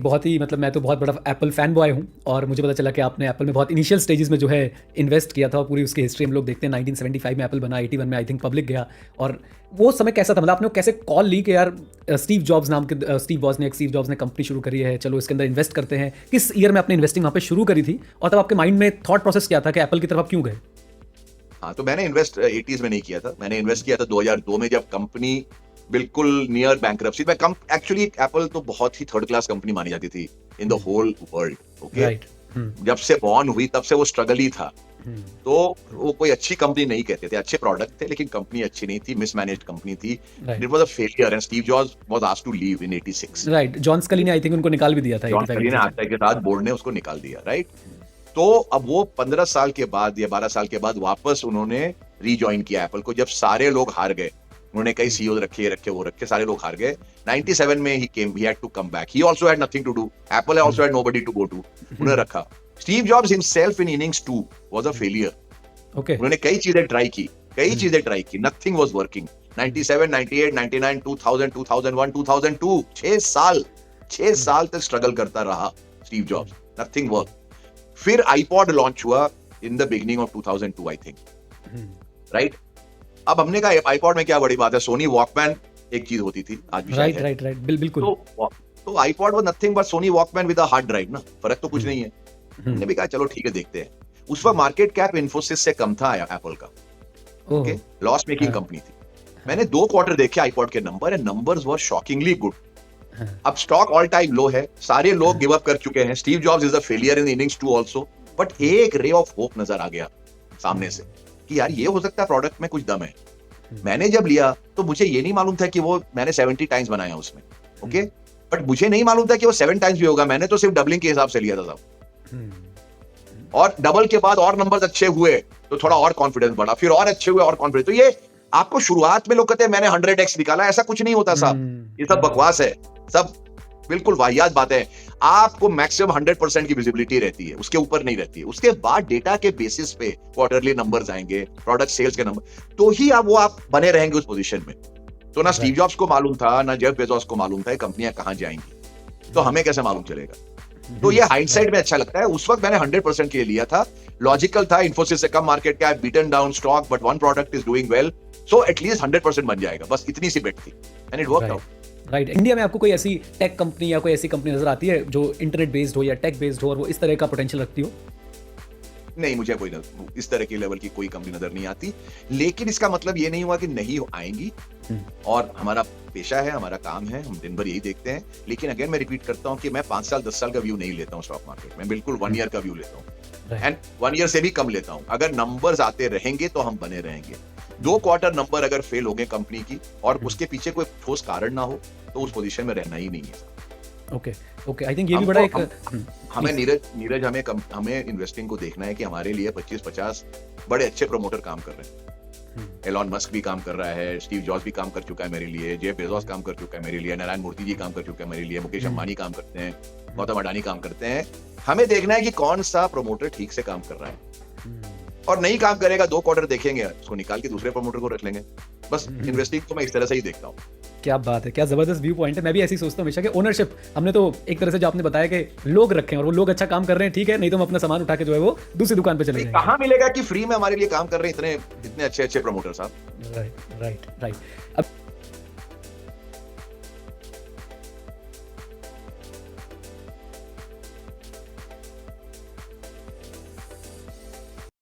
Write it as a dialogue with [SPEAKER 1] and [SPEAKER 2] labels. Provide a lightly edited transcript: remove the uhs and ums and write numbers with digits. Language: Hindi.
[SPEAKER 1] बहुत ही मतलब मैं तो बहुत बड़ा एप्पल फैन बॉय हूँ और मुझे पता चला कि आपने एप्पल में बहुत इनिशियल स्टेजेस में जो है इन्वेस्ट किया था और पूरी उसकी हिस्ट्री हम लोग देखते हैं 1975 में एप्पल बना, 81 में आई थिंक पब्लिक गया। और वो समय कैसा था, मतलब आपने कैसे कॉल ली कि यार स्टीव जॉब्स नाम के स्टीव जॉब्स ने कंपनी शुरू करी है, चलो इसके अंदर इन्वेस्ट करते हैं। किस ईयर में आपने इन्वेस्टिंग वहाँ पे शुरू करी थी और तब आपके माइंड में थॉट प्रोसेस क्या था कि एप्पल की तरफ आप क्यों गए?
[SPEAKER 2] हाँ, तो मैंने इन्वेस्ट 80s में नहीं किया था। मैंने इन्वेस्ट किया था 2002 में, जब कंपनी बिल्कुल नियर बैंकरप्सी में। एक्चुअली एप्पल तो बहुत ही थर्ड क्लास कंपनी मानी जाती थी in the whole world. Okay,
[SPEAKER 1] right.
[SPEAKER 2] जब से बॉर्न हुई तब से वो स्ट्रगल ही था। तो वो कोई अच्छी कंपनी नहीं कहते थे, अच्छे प्रोडक्ट थे लेकिन कंपनी अच्छी नहीं थी, मिसमैनेज्ड कंपनी थी।
[SPEAKER 1] Right.
[SPEAKER 2] It was a failure and Steve Jobs was asked to leave in 86।
[SPEAKER 1] Right, John Sculley ने आई थिंक उनको निकाल भी दिया था
[SPEAKER 2] जॉन
[SPEAKER 1] 85
[SPEAKER 2] स्कली ने
[SPEAKER 1] में।
[SPEAKER 2] आते के साथ बोर्ड ने उसको निकाल दिया, राइट। तो अब वो 15 साल के बाद या 12 साल के बाद वापस उन्होंने रीजॉइन किया एप्पल को, जब सारे लोग हार गए। उन्होंने कई सीईओ रखे, सारे लोग हार गए। 97 में he had to come back. He also had nothing to do. Apple also had nobody to go to. उन्होंने रखा। Steve Jobs himself in innings 2 was a failure.
[SPEAKER 1] Okay.
[SPEAKER 2] उन्होंने कई चीजें ट्राई की, nothing was working. 97, 98, 99, 2000, 2001, 2002, 6 साल तक स्ट्रगल करता रहा स्टीव जॉब्स, nothing worked. फिर iPod लॉन्च हुआ in the beginning of 2002 I think, right. अब हमने कहा iPod में क्या बड़ी बात है, सोनी वॉकमैन एक चीज होती थी, आज भी शायद है।
[SPEAKER 1] राइट बिल्कुल।
[SPEAKER 2] तो iPod was nothing but Sony Walkman with a hard drive ना, फर्क तो कुछ नहीं है। हमने भी कहा चलो ठीक है, देखते हैं। उस वक्त मार्केट कैप इन्फोसिस से कम था एप्पल का। ओके, लॉस मेकिंग कंपनी थी। मैंने 2 क्वार्टर देखे iPod के number and numbers were shockingly good. अब स्टॉक ऑल टाइम लो है, सारे लोग गिव अप कर चुके हैं। Steve jobs is a failure in innings 2 also, but एक रे ऑफ होप नजर आ गया सामने से कि यार ये हो सकता है प्रोडक्ट में कुछ दम है। मैंने जब लिया तो मुझे ये नहीं मालूम था कि वो मैंने 70 टाइम्स बनाया उसमें, ओके, बट मुझे नहीं मालूम था कि वो 7 टाइम्स भी होगा। मैंने तो सिर्फ डबलिंग के हिसाब से लिया था साहब। और डबल के बाद और नंबर्स अच्छे हुए तो थोड़ा और कॉन्फिडेंस बढ़ा, फिर और अच्छे हुए और कॉन्फिडेंस। तो ये आपको शुरुआत में लोग कहते हैं मैंने 100x निकाला, ऐसा कुछ नहीं होता साहब, ये सब बकवास है, सब बिल्कुल वाहियात बातें हैं। आपको मैक्सिमम 100% की विजिबिलिटी रहती है, उसके ऊपर नहीं रहती है। उसके बाद डेटा के बेसिस पे क्वार्टरली नंबर्स आएंगे, प्रोडक्ट सेल्स के नंबर, तो ही आप बने रहेंगे उस पोजीशन में। तो ना स्टीव जॉब्स को मालूम था, ना जेफ बेजोस को मालूम था कंपनियां कहां जाएंगी, तो हमें कैसे मालूम चलेगा। तो ये हाइंडसाइट में अच्छा लगता है। उस वक्त मैंने 100% के लिए लिया था, लॉजिकल था। इन्फोसिस से कम market cap, beaten down stock, but one product is doing well, so at least 100% बन जाएगा, बस इतनी सी बेट थी and it worked out.
[SPEAKER 1] Right. India में आपको कोई ऐसी टेक कंपनी या कोई ऐसी कंपनी नजर आती है जो इंटरनेट बेस्ड हो या टेक बेस्ड हो और वो इस तरह का पोटेंशियल रखती हो?
[SPEAKER 2] नहीं, मुझे कोई इस तरह की लेवल की कोई कंपनी नजर नहीं आती, लेकिन इसका मतलब ये नहीं हुआ कि नहीं आएंगी। और हमारा पेशा है, हमारा काम है, हम दिन भर यही देखते हैं। लेकिन अगेन मैं रिपीट करता हूं कि मैं 5 साल 10 साल का व्यू नहीं लेता हूं स्टॉक मार्केट में, बिल्कुल 1 ईयर का व्यू लेता हूं, एंड 1 ईयर से भी कम लेता हूं। अगर नंबर्स आते रहेंगे तो हम बने रहेंगे। 2 क्वार्टर नंबर अगर फेल हो गए कंपनी की और उसके पीछे कोई ठोस कारण ना हो, तो उस पोजीशन में रहना ही नहीं है।
[SPEAKER 1] ओके आई थिंक ये भी बड़ा एक
[SPEAKER 2] हमें नीरज हमें इन्वेस्टिंग को देखना है कि हमारे लिए 25-50 बड़े अच्छे प्रमोटर काम कर रहे हैं। एलॉन मस्क भी काम कर रहा है, स्टीव जॉब्स भी काम कर चुका है मेरे लिए, जेफ बेजोस काम कर चुका है मेरे लिए, नारायण मूर्ति जी काम कर चुका है मेरे लिए, मुकेश अंबानी काम करते हैं, गौतम अडानी काम करते हैं। हमें देखना है कि कौन सा प्रमोटर ठीक से काम कर रहा है, और नहीं काम करेगा 2 क्वार्टर देखेंगे, उसको निकाल के दूसरे प्रमोटर को रख लेंगे। बस इन्वेस्टिंग तो मैं इस तरह से ही देखता हूँ।
[SPEAKER 1] क्या बात है, क्या जबरदस्त व्यू पॉइंट है। मैं भी ऐसी सोचता हूँ हमेशा कि ओनरशिप, हमने तो एक तरह से जो आपने बताया कि लोग रखें और वो लोग अच्छा काम कर रहे हैं, ठीक है, नहीं तो हम अपना सामान उठा के जो है वो दूसरी दुकान पे चले जाएंगे।
[SPEAKER 2] कहाँ मिलेगा कि फ्री में हमारे लिए काम कर रहे हैं इतने अच्छे प्रमोटर साहब।
[SPEAKER 1] राइट। अब